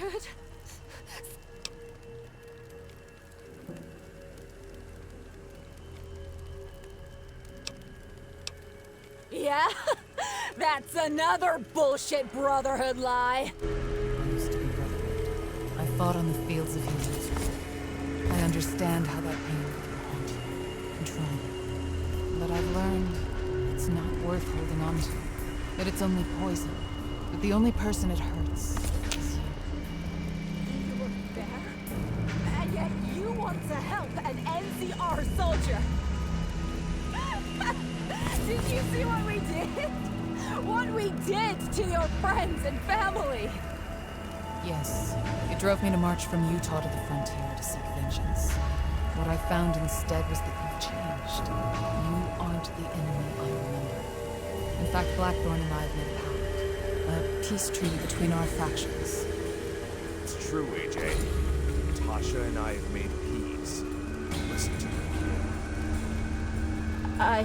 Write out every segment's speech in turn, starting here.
Brotherhood? Yeah? That's another bullshit Brotherhood lie. I used to be Brotherhood. I fought on the fields of Helios. I understand how that pain can haunt you, control you. But I've learned it's not worth holding on to. That it's only poison. That the only person it hurts is you. You were there? And yet you want to help an NCR soldier! Did you see what we did? What we did to your friends and family! Yes, it drove me to march from Utah to the frontier to seek vengeance. What I found instead was that you've changed. You aren't the enemy I remember. In fact, Blackthorn and I have made a pact. A peace treaty between our factions. It's true, AJ. Tasha and I have made peace. Listen to me. Wow, I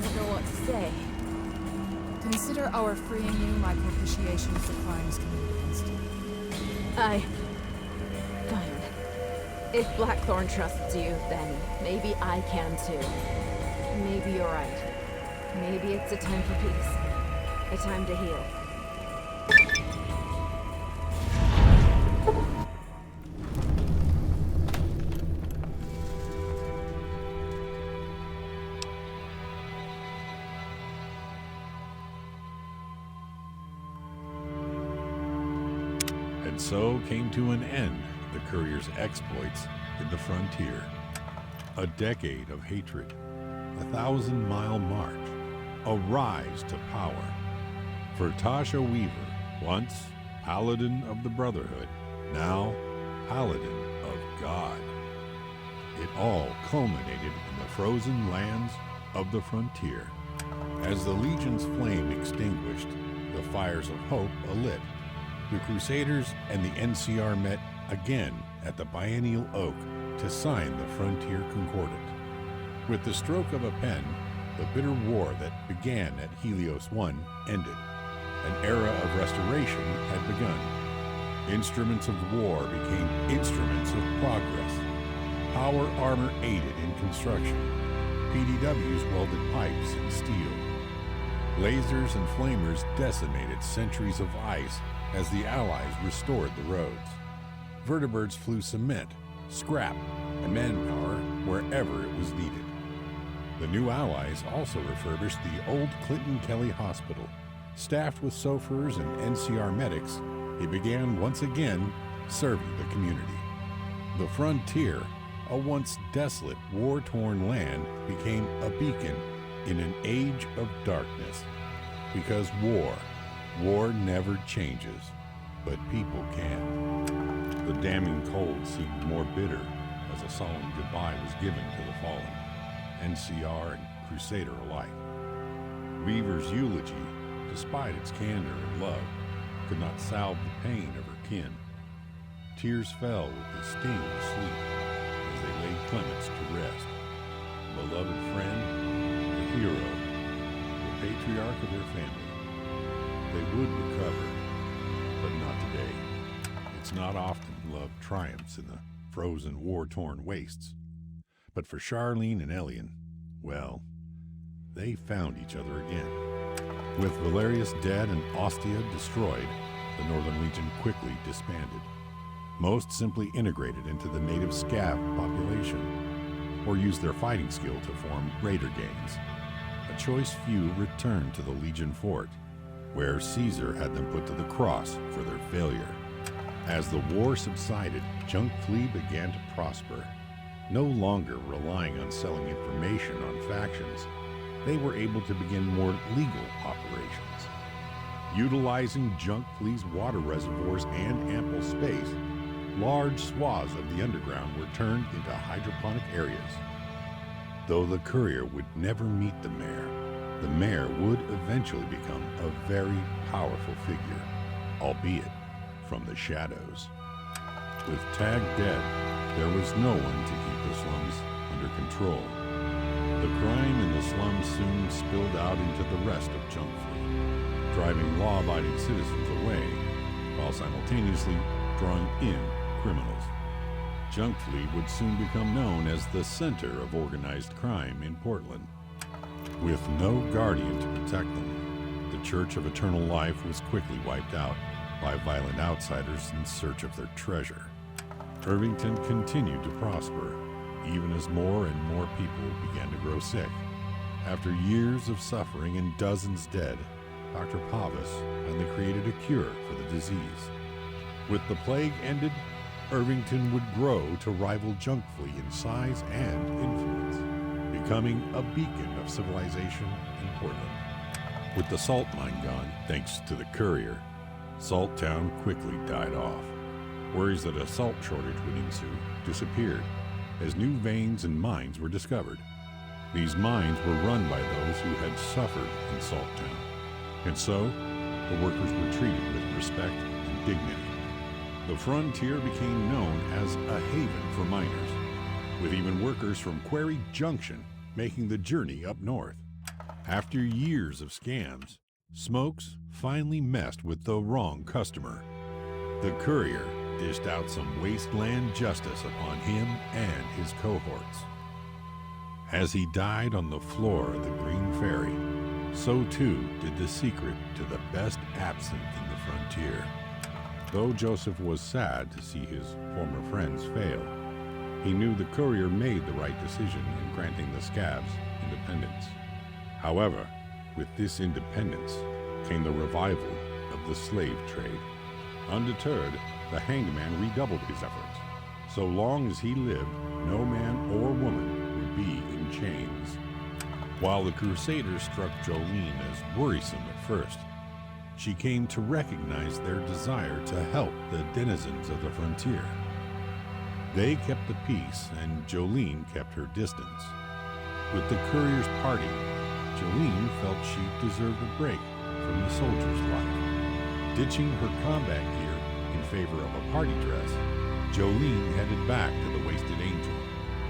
don't know what to say. Consider our freeing you my propitiation for crimes committed against you. Fine. If Blackthorn trusts you, then maybe I can too. Maybe you're right. Maybe it's a time for peace. A time to heal. And so came to an end the courier's exploits in the frontier. A decade of hatred, 1,000-mile march, a rise to power. For Tasha Weaver, once Paladin of the Brotherhood, now Paladin of God. It all culminated in the frozen lands of the frontier. As the Legion's flame extinguished, the fires of hope alit. The Crusaders and the NCR met again at the Biennial Oak to sign the Frontier Concordat. With the stroke of a pen, the bitter war that began at Helios 1 ended. An era of restoration had begun. Instruments of war became instruments of progress. Power armor aided in construction. PDWs welded pipes in steel. Lasers and flamers decimated centuries of ice as the Allies restored the roads. Vertibirds flew cement, scrap, and manpower wherever it was needed. The new Allies also refurbished the old Clinton Kelly Hospital. Staffed with chauffeurs and NCR medics, it began once again serving the community. The frontier, a once desolate, war-torn land, became a beacon in an age of darkness. Because war never changes, but people can. The damning cold seemed more bitter as a solemn goodbye was given to the fallen, NCR and Crusader alike. Weaver's eulogy, despite its candor and love, could not salve the pain of her kin. Tears fell with the sting of sleep as they laid Clements to rest. Beloved friend, the hero, the patriarch of their family. They would recover, but not today. It's not often love triumphs in the frozen, war-torn wastes. But for Charlene and Elian, well, they found each other again. With Valerius dead and Ostia destroyed, the Northern Legion quickly disbanded. Most simply integrated into the native Scav population, or used their fighting skill to form raider gangs. A choice few returned to the Legion fort, where Caesar had them put to the cross for their failure. As the war subsided, Junk Flea began to prosper. No longer relying on selling information on factions, they were able to begin more legal operations. Utilizing Junk Flea's water reservoirs and ample space, large swaths of the underground were turned into hydroponic areas. Though the courier would never meet the mayor would eventually become a very powerful figure, albeit from the shadows. With Tag dead, there was no one to keep the slums under control. The crime in the slums soon spilled out into the rest of Junk Flea, driving law-abiding citizens away while simultaneously drawing in criminals. Junk Fleet would soon become known as the center of organized crime in Portland. With no guardian to protect them, the Church of Eternal Life was quickly wiped out by violent outsiders in search of their treasure. Irvington continued to prosper, even as more and more people began to grow sick. After years of suffering and dozens dead, Dr. Pavis finally created a cure for the disease. With the plague ended, Irvington would grow to rival Junk Fleet in size and influence, becoming a beacon of civilization in Portland. With the salt mine gone, thanks to the Courier, Salt Town quickly died off. Worries that a salt shortage would ensue disappeared as new veins and mines were discovered. These mines were run by those who had suffered in Salt Town, and so the workers were treated with respect and dignity. The frontier became known as a haven for miners, with even workers from Quarry Junction making the journey up north. After years of scams, Smokes finally messed with the wrong customer. The Courier dished out some wasteland justice upon him and his cohorts. As he died on the floor of the Green Ferry, so too did the secret to the best absinthe in the frontier. Though Joseph was sad to see his former friends fail, he knew the Courier made the right decision in granting the Scabs independence. However, with this independence came the revival of the slave trade. Undeterred, the Hanged Man redoubled his efforts. So long as he lived, no man or woman would be in chains. While the Crusaders struck Jolene as worrisome at first, she came to recognize their desire to help the denizens of the frontier. They kept the peace, and Jolene kept her distance. With the Courier's party, Jolene felt she deserved a break from the soldier's life. Ditching her combat gear in favor of a party dress, Jolene headed back to the Wasted Angel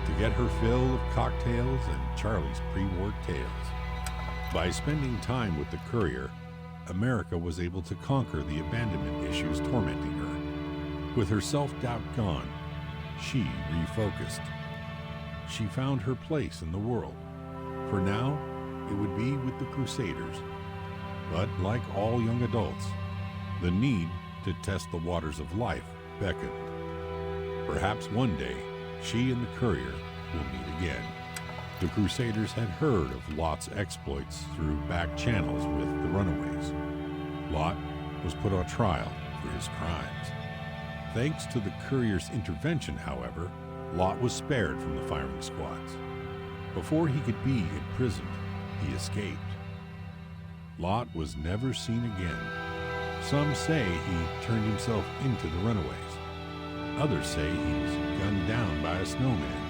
to get her fill of cocktails and Charlie's pre-war tales. By spending time with the Courier, America was able to conquer the abandonment issues tormenting her. With her self-doubt gone, she refocused. She found her place in the world. For now, it would be with the Crusaders. But like all young adults, the need to test the waters of life beckoned. Perhaps one day, she and the Courier will meet again. The Crusaders had heard of Lot's exploits through back channels with the Runaways. Lot was put on trial for his crimes. Thanks to the Courier's intervention, however, Lot was spared from the firing squads. Before he could be imprisoned, he escaped. Lot was never seen again. Some say he turned himself into the Runaways. Others say he was gunned down by a snowman.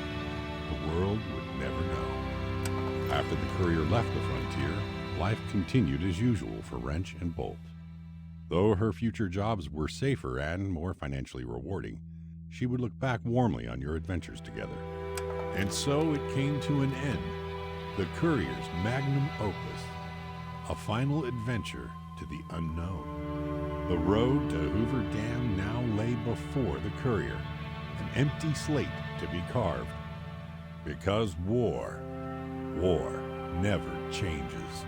The world would never know. After the Courier left the frontier, life continued as usual for Wrench and Bolt. Though her future jobs were safer and more financially rewarding, she would look back warmly on your adventures together. And so it came to an end. The Courier's magnum opus, a final adventure to the unknown. The road to Hoover Dam now lay before the Courier, an empty slate to be carved. Because war never changes.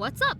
What's up?